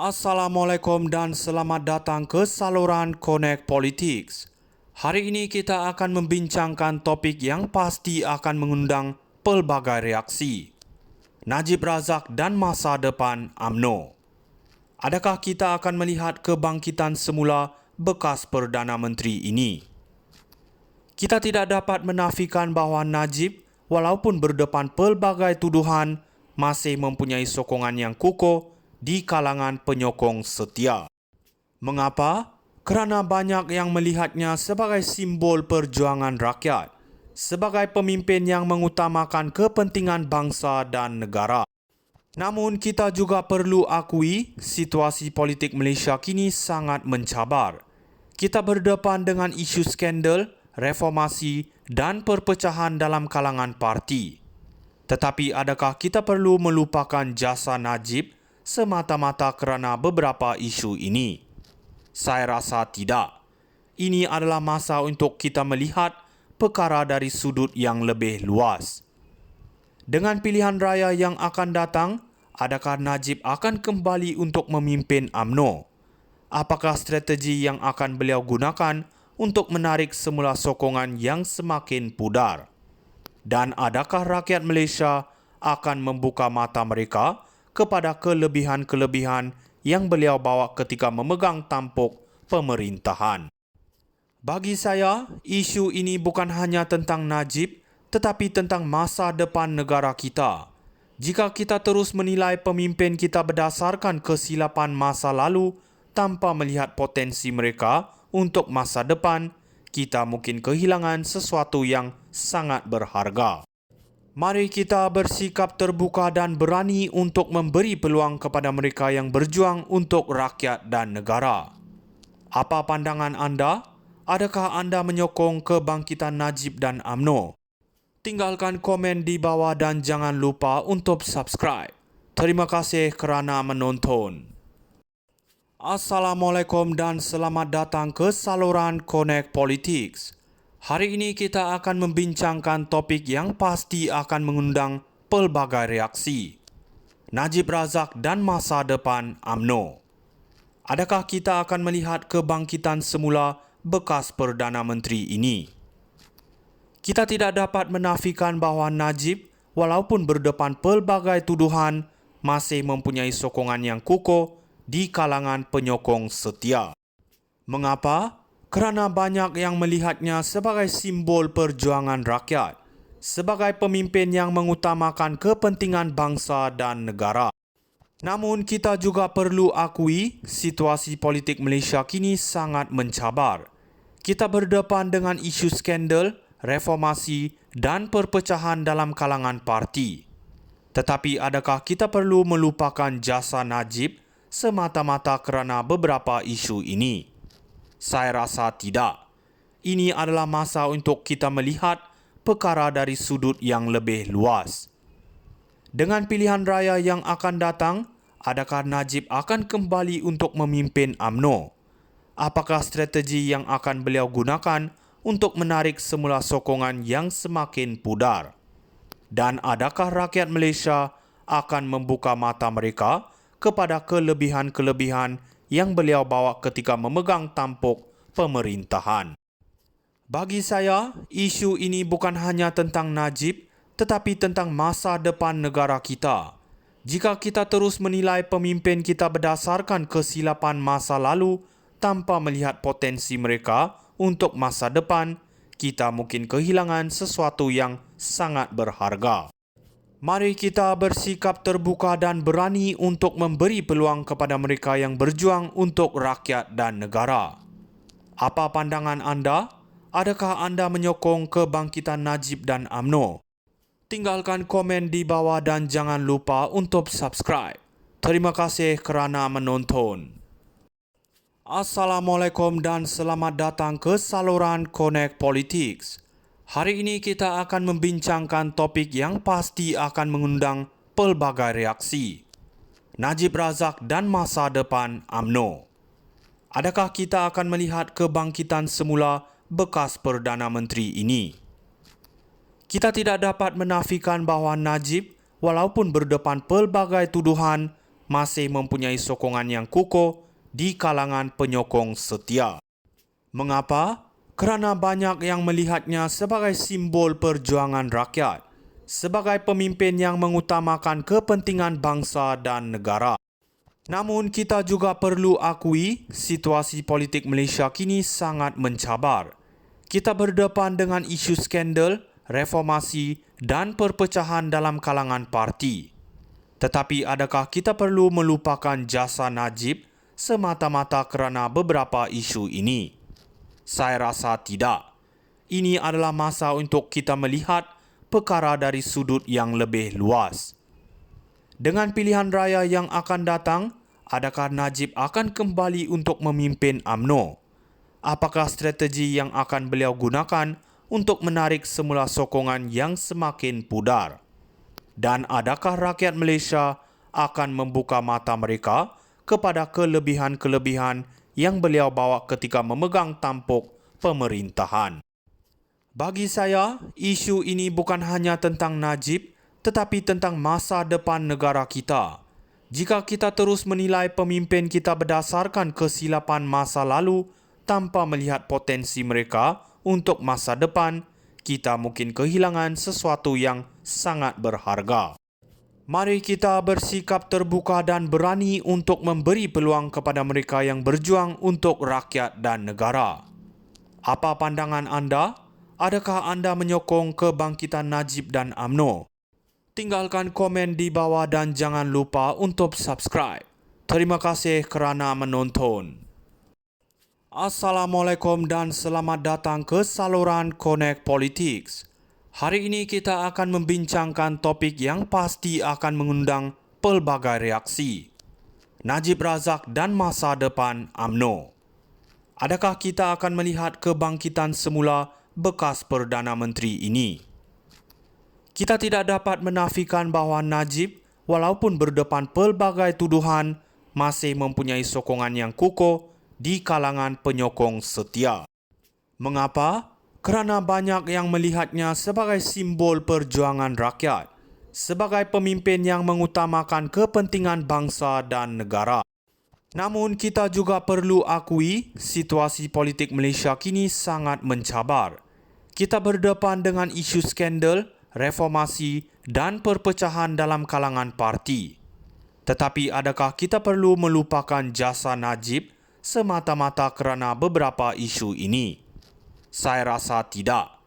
Assalamualaikum dan selamat datang ke saluran Connect Politics. Hari ini kita akan membincangkan topik yang pasti akan mengundang pelbagai reaksi. Najib Razak dan masa depan UMNO. Adakah kita akan melihat kebangkitan semula bekas Perdana Menteri ini? Kita tidak dapat menafikan bahawa Najib, walaupun berdepan pelbagai tuduhan, masih mempunyai sokongan yang kukuh di kalangan penyokong setia. Mengapa? Kerana banyak yang melihatnya sebagai simbol perjuangan rakyat, sebagai pemimpin yang mengutamakan kepentingan bangsa dan negara. Namun kita juga perlu akui situasi politik Malaysia kini sangat mencabar. Kita berdepan dengan isu skandal, reformasi dan perpecahan dalam kalangan parti. Tetapi adakah kita perlu melupakan jasa Najib semata-mata kerana beberapa isu ini? Saya rasa tidak. Ini adalah masa untuk kita melihat perkara dari sudut yang lebih luas. Dengan pilihan raya yang akan datang, adakah Najib akan kembali untuk memimpin UMNO? Apakah strategi yang akan beliau gunakan untuk menarik semula sokongan yang semakin pudar? Dan adakah rakyat Malaysia akan membuka mata mereka kepada kelebihan-kelebihan yang beliau bawa ketika memegang tampuk pemerintahan? Bagi saya, isu ini bukan hanya tentang Najib, tetapi tentang masa depan negara kita. Jika kita terus menilai pemimpin kita berdasarkan kesilapan masa lalu tanpa melihat potensi mereka untuk masa depan, kita mungkin kehilangan sesuatu yang sangat berharga. Mari kita bersikap terbuka dan berani untuk memberi peluang kepada mereka yang berjuang untuk rakyat dan negara. Apa pandangan anda? Adakah anda menyokong kebangkitan Najib dan UMNO? Tinggalkan komen di bawah dan jangan lupa untuk subscribe. Terima kasih kerana menonton. Assalamualaikum dan selamat datang ke saluran Connect Politics. Hari ini kita akan membincangkan topik yang pasti akan mengundang pelbagai reaksi. Najib Razak dan masa depan UMNO. Adakah kita akan melihat kebangkitan semula bekas Perdana Menteri ini? Kita tidak dapat menafikan bahawa Najib, walaupun berdepan pelbagai tuduhan, masih mempunyai sokongan yang kukuh di kalangan penyokong setia. Mengapa? Kerana banyak yang melihatnya sebagai simbol perjuangan rakyat, sebagai pemimpin yang mengutamakan kepentingan bangsa dan negara. Namun kita juga perlu akui situasi politik Malaysia kini sangat mencabar. Kita berdepan dengan isu skandal, reformasi dan perpecahan dalam kalangan parti. Tetapi adakah kita perlu melupakan jasa Najib semata-mata kerana beberapa isu ini? Saya rasa tidak. Ini adalah masa untuk kita melihat perkara dari sudut yang lebih luas. Dengan pilihan raya yang akan datang, adakah Najib akan kembali untuk memimpin UMNO? Apakah strategi yang akan beliau gunakan untuk menarik semula sokongan yang semakin pudar? Dan adakah rakyat Malaysia akan membuka mata mereka kepada kelebihan-kelebihan yang beliau bawa ketika memegang tampuk pemerintahan? Bagi saya, isu ini bukan hanya tentang Najib, tetapi tentang masa depan negara kita. Jika kita terus menilai pemimpin kita berdasarkan kesilapan masa lalu tanpa melihat potensi mereka untuk masa depan, kita mungkin kehilangan sesuatu yang sangat berharga. Mari kita bersikap terbuka dan berani untuk memberi peluang kepada mereka yang berjuang untuk rakyat dan negara. Apa pandangan anda? Adakah anda menyokong kebangkitan Najib dan UMNO? Tinggalkan komen di bawah dan jangan lupa untuk subscribe. Terima kasih kerana menonton. Assalamualaikum dan selamat datang ke saluran Connect Politics. Hari ini kita akan membincangkan topik yang pasti akan mengundang pelbagai reaksi. Najib Razak dan masa depan UMNO. Adakah kita akan melihat kebangkitan semula bekas Perdana Menteri ini? Kita tidak dapat menafikan bahawa Najib, walaupun berdepan pelbagai tuduhan, masih mempunyai sokongan yang kukuh di kalangan penyokong setia. Mengapa? Kerana banyak yang melihatnya sebagai simbol perjuangan rakyat, sebagai pemimpin yang mengutamakan kepentingan bangsa dan negara. Namun kita juga perlu akui situasi politik Malaysia kini sangat mencabar. Kita berdepan dengan isu skandal, reformasi dan perpecahan dalam kalangan parti. Tetapi adakah kita perlu melupakan jasa Najib semata-mata kerana beberapa isu ini? Saya rasa tidak. Ini adalah masa untuk kita melihat perkara dari sudut yang lebih luas. Dengan pilihan raya yang akan datang, adakah Najib akan kembali untuk memimpin UMNO? Apakah strategi yang akan beliau gunakan untuk menarik semula sokongan yang semakin pudar? Dan adakah rakyat Malaysia akan membuka mata mereka kepada kelebihan-kelebihan yang beliau bawa ketika memegang tampuk pemerintahan? Bagi saya, isu ini bukan hanya tentang Najib, tetapi tentang masa depan negara kita. Jika kita terus menilai pemimpin kita berdasarkan kesilapan masa lalu tanpa melihat potensi mereka untuk masa depan, kita mungkin kehilangan sesuatu yang sangat berharga. Mari kita bersikap terbuka dan berani untuk memberi peluang kepada mereka yang berjuang untuk rakyat dan negara. Apa pandangan anda? Adakah anda menyokong kebangkitan Najib dan UMNO? Tinggalkan komen di bawah dan jangan lupa untuk subscribe. Terima kasih kerana menonton. Assalamualaikum dan selamat datang ke saluran Connect Politics. Hari ini kita akan membincangkan topik yang pasti akan mengundang pelbagai reaksi. Najib Razak dan masa depan UMNO. Adakah kita akan melihat kebangkitan semula bekas Perdana Menteri ini? Kita tidak dapat menafikan bahawa Najib, walaupun berdepan pelbagai tuduhan, masih mempunyai sokongan yang kukuh di kalangan penyokong setia. Mengapa? Kerana banyak yang melihatnya sebagai simbol perjuangan rakyat, sebagai pemimpin yang mengutamakan kepentingan bangsa dan negara. Namun kita juga perlu akui situasi politik Malaysia kini sangat mencabar. Kita berdepan dengan isu skandal, reformasi dan perpecahan dalam kalangan parti. Tetapi adakah kita perlu melupakan jasa Najib semata-mata kerana beberapa isu ini? Saya rasa tidak.